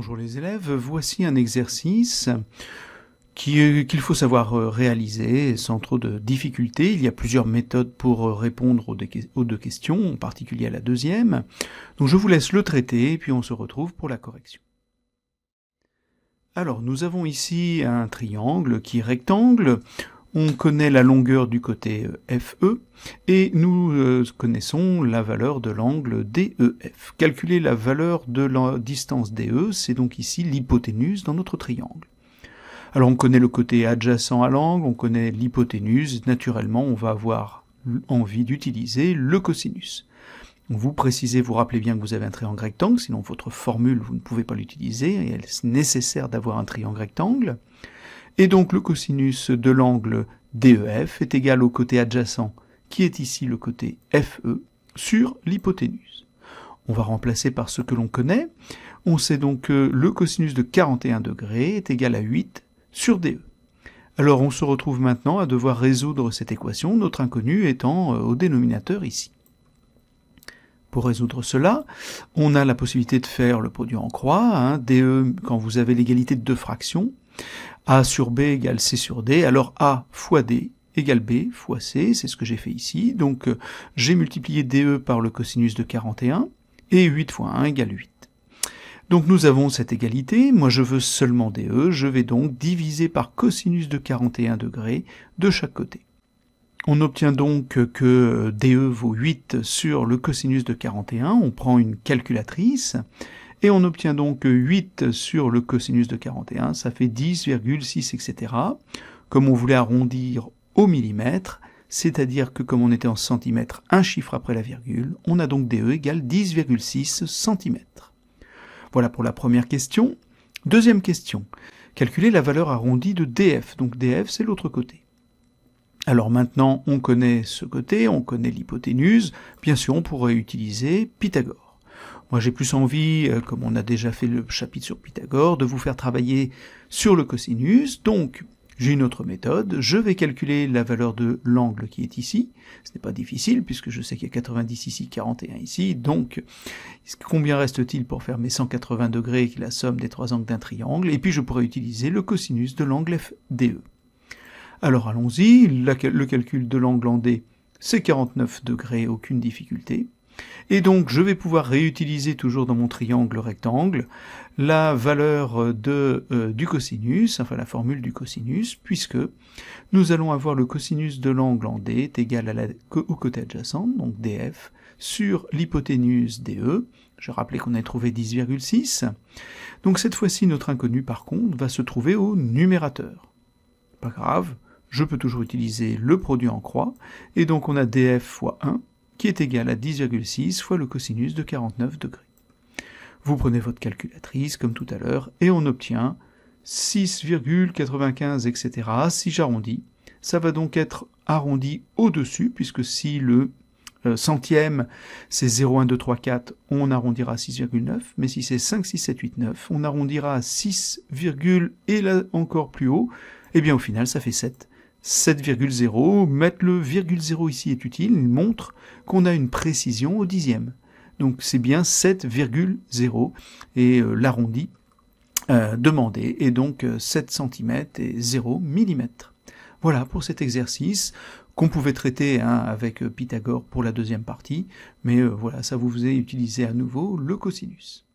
Bonjour les élèves, voici un exercice qu'il faut savoir réaliser sans trop de difficultés. Il y a plusieurs méthodes pour répondre aux deux questions, en particulier à la deuxième. Donc je vous laisse le traiter, puis on se retrouve pour la correction. Alors, nous avons ici un triangle qui est rectangle. On connaît la longueur du côté FE et nous connaissons la valeur de l'angle DEF. Calculer la valeur de la distance DE, c'est donc ici l'hypoténuse dans notre triangle. Alors on connaît le côté adjacent à l'angle, on connaît l'hypoténuse, naturellement on va avoir envie d'utiliser le cosinus. Vous précisez, vous rappelez bien que vous avez un triangle rectangle, sinon votre formule vous ne pouvez pas l'utiliser, et il est nécessaire d'avoir un triangle rectangle. Et donc le cosinus de l'angle DEF est égal au côté adjacent, qui est ici le côté FE, sur l'hypoténuse. On va remplacer par ce que l'on connaît. On sait donc que le cosinus de 41 degrés est égal à 8 sur DE. Alors on se retrouve maintenant à devoir résoudre cette équation, notre inconnu étant au dénominateur ici. Pour résoudre cela, on a la possibilité de faire le produit en croix, DE quand vous avez l'égalité de deux fractions, A sur B égale C sur D, alors A fois D égale B fois C, c'est ce que j'ai fait ici, donc j'ai multiplié DE par le cosinus de 41, et 8 fois 1 égale 8. Donc nous avons cette égalité, moi je veux seulement DE, je vais donc diviser par cosinus de 41 degrés de chaque côté. On obtient donc que DE vaut 8 sur le cosinus de 41, on prend une calculatrice, et on obtient donc 8 sur le cosinus de 41, ça fait 10,6, etc. Comme on voulait arrondir au millimètre, c'est-à-dire que comme on était en centimètres, un chiffre après la virgule, on a donc DE égale 10,6 cm. Voilà pour la première question. Deuxième question, calculer la valeur arrondie de DF, donc DF c'est l'autre côté. Alors maintenant, on connaît ce côté, on connaît l'hypoténuse, bien sûr on pourrait utiliser Pythagore. Moi j'ai plus envie, comme on a déjà fait le chapitre sur Pythagore, de vous faire travailler sur le cosinus, donc j'ai une autre méthode, je vais calculer la valeur de l'angle qui est ici, ce n'est pas difficile puisque je sais qu'il y a 90 ici, 41 ici, donc combien reste-t-il pour faire mes 180 degrés qui est la somme des trois angles d'un triangle, et puis je pourrais utiliser le cosinus de l'angle FDE. Alors allons-y, le calcul de l'angle en D, c'est 49 degrés, aucune difficulté. Et donc je vais pouvoir réutiliser toujours dans mon triangle rectangle la valeur du cosinus, enfin la formule du cosinus, puisque nous allons avoir le cosinus de l'angle en D est égal au côté adjacent, donc DF, sur l'hypoténuse DE. Je rappelais qu'on avait trouvé 10,6. Donc cette fois-ci, notre inconnu, par contre, va se trouver au numérateur. Pas grave, je peux toujours utiliser le produit en croix, et donc on a DF fois 1, qui est égal à 10,6 fois le cosinus de 49 degrés. Vous prenez votre calculatrice, comme tout à l'heure, et on obtient 6,95, etc. Si j'arrondis, ça va donc être arrondi au-dessus, puisque si le centième, c'est 0, 1, 2, 3, 4, on arrondira à 6,9, mais si c'est 5, 6, 7, 8, 9, on arrondira à 6, et là encore plus haut, et bien au final ça fait 7. 7,0, mettre le virgule 0 ici est utile, il montre qu'on a une précision au dixième. Donc c'est bien 7,0 et l'arrondi demandé est donc 7 cm et 0 mm. Voilà pour cet exercice qu'on pouvait traiter avec Pythagore pour la deuxième partie, mais voilà, ça vous faisait utiliser à nouveau le cosinus.